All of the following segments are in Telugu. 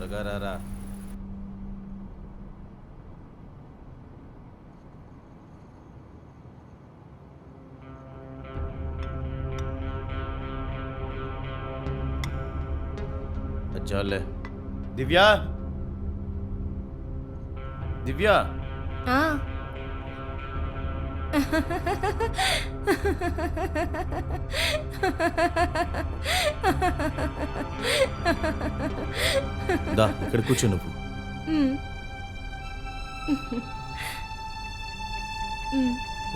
త్వరగా రారా. చాలే. దివ్య, దివ్య, ఆ. దా ఇక్కడ కూర్చో నువ్వు.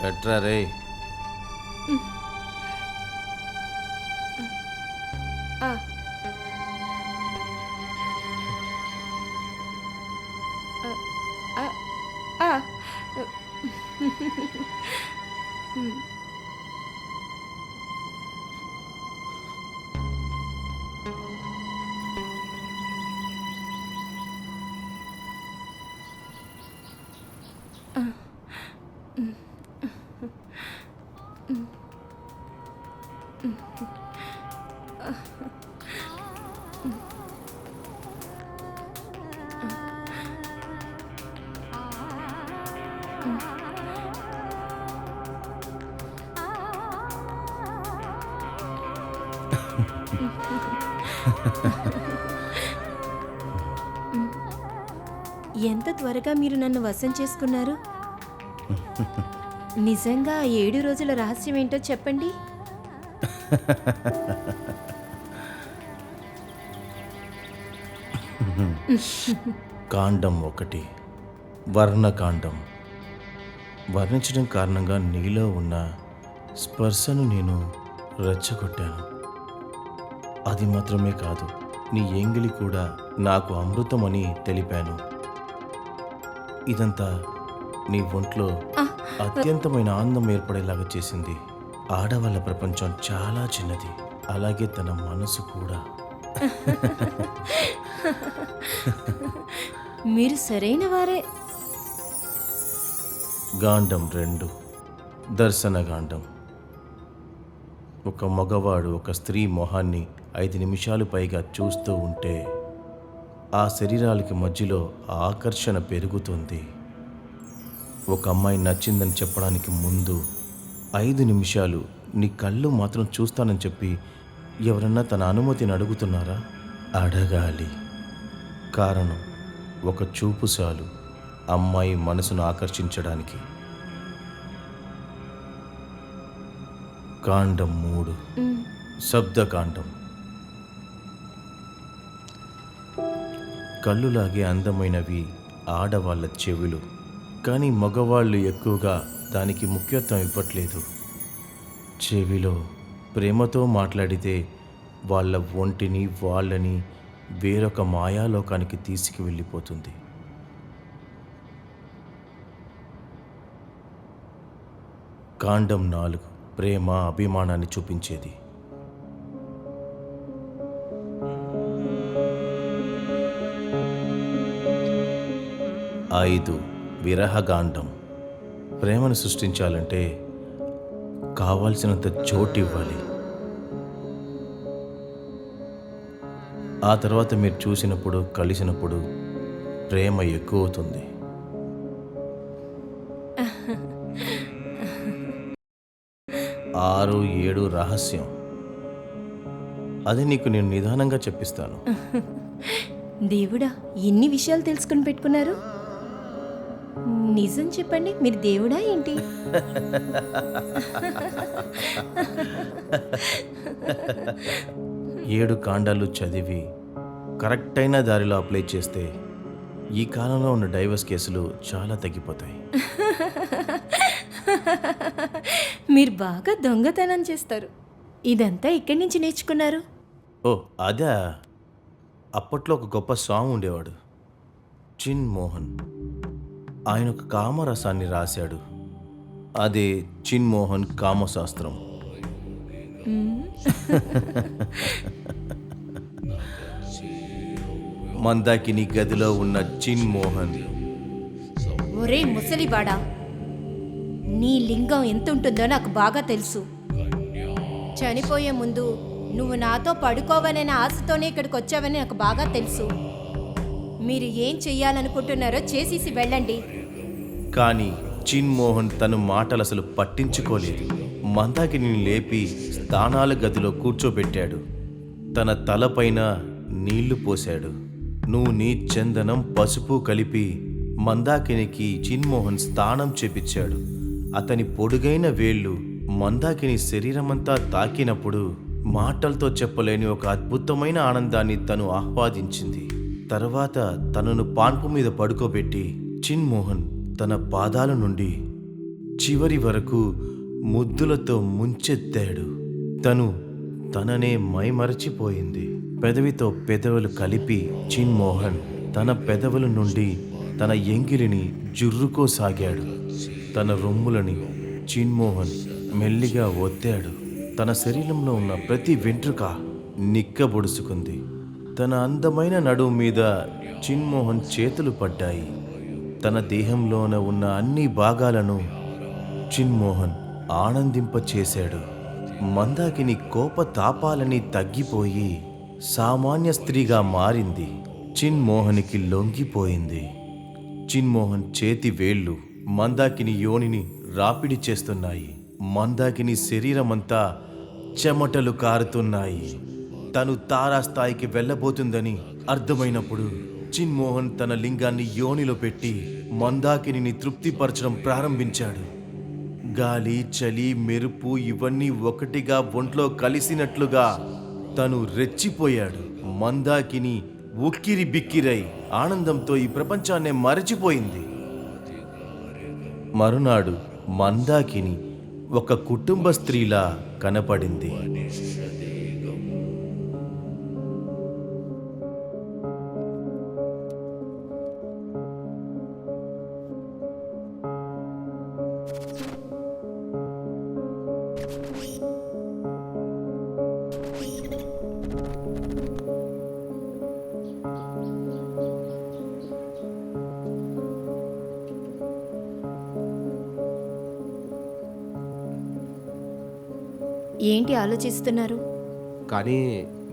ఎట్రా రే. ఆ. ఆ. ఎంత త్వరగా మీరు నన్ను వశం చేసుకున్నారు. నిజంగా 7 రోజుల రహస్యం ఏంటో చెప్పండి. కాండం 1 వర్ణకాండం. వర్ణించడం కారణంగా నీలో ఉన్న స్పర్శను నేను రెచ్చగొట్టాను. అది మాత్రమే కాదు, నీ ఎంగిలి కూడా నాకు అమృతమని తెలిపాను. ఇదంతా నీ ఒంట్లో అత్యంతమైన ఆనందం ఏర్పడేలాగా చేసింది. ఆడవాళ్ళ ప్రపంచం చాలా చిన్నది, అలాగే తన మనసు కూడా. మీరు సరైన వారే. గాండం 2 దర్శనగాండం. ఒక మగవాడు ఒక స్త్రీ మొహాన్ని 5 నిమిషాలు పైగా చూస్తూ ఉంటే ఆ శరీరాలకి మధ్యలో ఆకర్షణ పెరుగుతుంది. ఒక అమ్మాయి నచ్చిందని చెప్పడానికి ముందు 5 నిమిషాలు నీ కళ్ళు మాత్రం చూస్తానని చెప్పి ఎవరన్నా తన అనుమతిని అడుగుతున్నారా? అడగాలి. కారణం, ఒక చూపు చాలు అమ్మాయి మనసును ఆకర్షించడానికి. కాండం 3 శబ్దకాండం. కళ్ళులాగే అందమైనవి ఆడవాళ్ళ చెవులు, కానీ మగవాళ్ళు ఎక్కువగా దానికి ముఖ్యత్వం ఇవ్వట్లేదు. చెవిలో ప్రేమతో మాట్లాడితే వాళ్ళ ఒంటిని వాళ్ళని వేరొక మాయాలోకానికి తీసుకువెళ్ళిపోతుంది. కాండం 4 ప్రేమ అభిమానాన్ని చూపించేది. ఐదు విరహగాండం. ప్రేమను సృష్టించాలంటే కావాల్సినంత చోటు ఇవ్వాలి. ఆ తర్వాత మీరు చూసినప్పుడు కలిసినప్పుడు ప్రేమ ఎక్కువ అవుతుంది. 6, 7 రహస్యం. అది నీకు నేను నిదానంగా చెప్పిస్తాను. దేవుడా, ఎన్ని విషయాలు తెలుసుకుని పెట్టుకున్నారు. నిజం చెప్పండి, మీరు దేవుడా ఏంటి? ఏడు కాండాలు చదివి కరెక్ట్ అయిన దారిలో అప్లై చేస్తే ఈ కాలంలో ఉన్న డైవర్స్ కేసులు చాలా తగ్గిపోతాయి. మీరు బాగా దొంగతనం చేస్తారు. ఇదంతా ఎక్కడి నుంచి నేర్చుకున్నారు? ఓ అదే, అప్పట్లో ఒక గొప్ప సాంగ్ ఉండేవాడు, చిన్ మోహన్. ఆయన ఒక కామరసాన్ని రాశాడు. అదే చిన్ మోహన్ కామశాస్త్రం. మందాకిని గదిలో ఉన్న చిన్ మోహన్, ఒరే ముసలివాడా, నీ లింగం ఎంత ఉంటుందో నాకు బాగా తెలుసు. చనిపోయే ముందు నువ్వు నాతో పడుకోవనైన ఆశతోనే ఇక్కడికి వచ్చావని నాకు బాగా తెలుసు. మీరు ఏం చెయ్యాలనుకుంటున్నారో చేసేసి వెళ్ళండి. కానీ చిన్మోహన్ తన మాటలు అసలు పట్టించుకోలేదు. మందాకిని లేపి స్నానాల గదిలో కూర్చోబెట్టాడు. తన తలపైన నీళ్లు పోశాడు. నూనె, చందనం, పసుపు కలిపి మందాకినికి చిన్మోహన్ స్నానం చేపించాడు. అతని పొడుగైన వేళ్ళు మందాకిని శరీరమంతా తాకినప్పుడు మాటలతో చెప్పలేని ఒక అద్భుతమైన ఆనందాన్ని తను ఆహ్వాదించింది. తర్వాత తనను పాన్పు మీద పడుకోబెట్టి చిన్మోహన్ తన పాదాల నుండి చివరి వరకు ముద్దులతో ముంచెత్తాడు. తననే మైమరచిపోయింది. పెదవితో పెదవులు కలిపి చిన్మోహన్ తన పెదవుల నుండి తన ఎంగిలిని జుర్రుకోసాగాడు. తన రొమ్ములని చిన్మోహన్ మెల్లిగా ఒత్తాడు. తన శరీరంలో ఉన్న ప్రతి వెంట్రుక నిక్కబొడుచుకుంది. తన అందమైన నడుము మీద చిన్మోహన్ చేతులు పడ్డాయి. తన దేహంలోన ఉన్న అన్ని భాగాలను చిన్మోహన్ ఆనందింపచేశాడు. మందాకిని కోపతాపాలని తగ్గిపోయి సామాన్య స్త్రీగా మారింది. చిన్మోహన్కి లొంగిపోయింది. చిన్మోహన్ చేతి వేళ్ళు మందాకిని యోనిని రాపిడి చేస్తున్నాయి. మందాకిని శరీరమంతా చెమటలు కారుతున్నాయి. తను తారాస్థాయికి వెళ్ళబోతుందని అర్థమైనప్పుడు చిన్మోహన్ తన లింగాన్ని యోనిలో పెట్టి మందాకిని తృప్తిపరచడం ప్రారంభించాడు. గాలి, చలి, మెరుపు ఇవన్నీ ఒకటిగా ఒంట్లో కలిసినట్లుగా తను రెచ్చిపోయాడు. మందాకిని ఉక్కిరి బిక్కిరై ఆనందంతో ఈ ప్రపంచాన్నే మరచిపోయింది. మరునాడు మందాకిని ఒక కుటుంబ స్త్రీలా కనపడింది. ఏంటి ఆలోచిస్తున్నారు? కానీ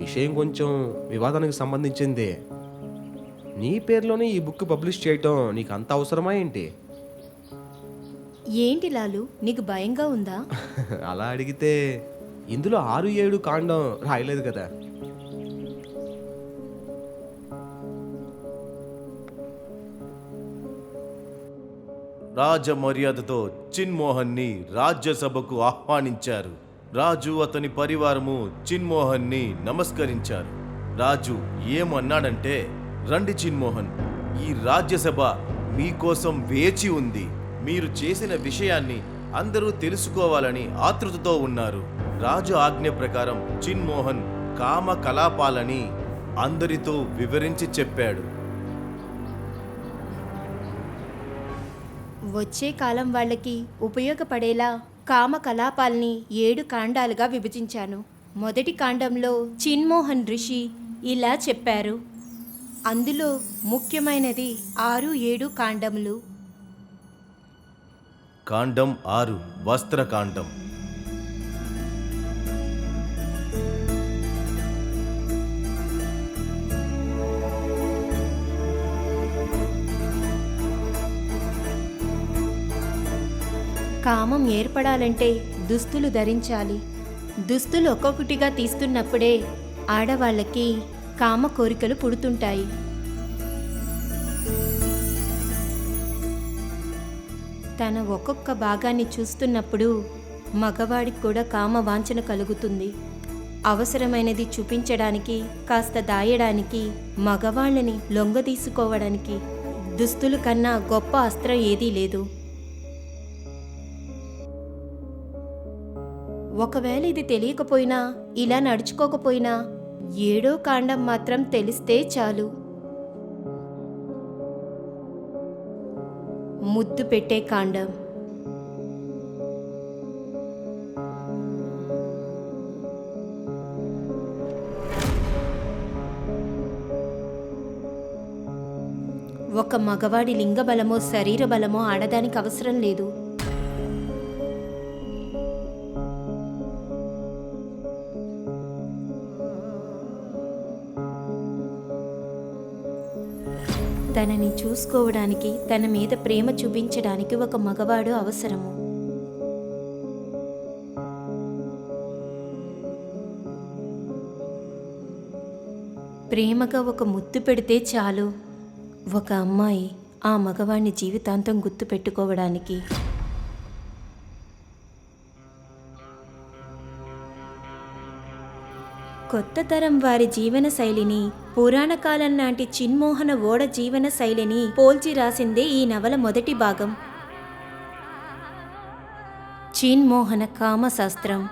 విషయం కొంచెం వివాదానికి సంబంధించింది. నీ పేరులోనే ఈ బుక్ పబ్లిష్ చేయటం నీకు అంత అవసరమా ఏంటి? ఏంటి లాలు, నీకు భయంగా ఉందా? అలా అడిగితే ఇందులో 6-7 కాండం రాయలేదు కదా. రాజ మర్యాదతో చిన్మోహన్ని రాజ్యసభకు ఆహ్వానించారు. రాజు, అతని పరివారము చిన్మోహన్ని నమస్కరించారు. రాజు ఏమన్నాడంటే, రండి చిన్మోహన్, ఈ రాజ్యసభ మీకోసం వేచి ఉంది. మీరు చేసిన విషయాన్ని అందరూ తెలుసుకోవాలని ఆతృతతో ఉన్నారు. రాజు ఆజ్ఞ ప్రకారం చిన్మోహన్ కామ కలాపాలని అందరితో వివరించి చెప్పాడు. వచ్చే కాలం వాళ్ళకి ఉపయోగపడేలా కామకలాపాల్ని 7 కాండాలుగా విభజించాను. మొదటి కాండంలో చిన్మోహన్ ఋషి ఇలా చెప్పారు. అందులో ముఖ్యమైనది 6-7 కాండములు. కాండం 6 వస్త్రకాండం. కామం ఏర్పడాలంటే దుస్తులు ధరించాలి. దుస్తులు ఒక్కొక్కటిగా తీస్తున్నప్పుడే ఆడవాళ్ళకి కామ కోరికలు పుడుతుంటాయి. తన ఒక్కొక్క భాగాన్ని చూస్తున్నప్పుడు మగవాడికి కూడా కామ వాంఛన కలుగుతుంది. అవసరమైనది చూపించడానికి, కాస్త దాయడానికి, మగవాళ్ళని లొంగదీసుకోవడానికి దుస్తుల కన్నా గొప్ప అస్త్రం ఏదీ లేదు. ఒకవేళ ఇది తెలియకపోయినా, ఇలా నడుచుకోకపోయినా 7వ కాండం మాత్రం తెలిస్తే చాలు. ముద్దు పెట్టే కాండం. ఒక మగవాడి లింగ బలమో శరీర బలమో ఆడదానికి అవసరం లేదు. తనని చూసుకోవడానికి, తన మీద ప్రేమ చూపించడానికి ఒక మగవాడు అవసరము. ప్రేమగా ఒక ముద్దు పెడితే చాలు, ఒక అమ్మాయి ఆ మగవాణ్ణి జీవితాంతం గుర్తుపెట్టుకోవడానికి. కొత్త తరం వారి జీవన శైలిని, పురాణ కాలం నాటి చిన్మోహన ఓడ జీవన శైలిని పోల్చి రాసిందే ఈ నవల మొదటి భాగం. చిన్మోహన కామశాస్త్రం.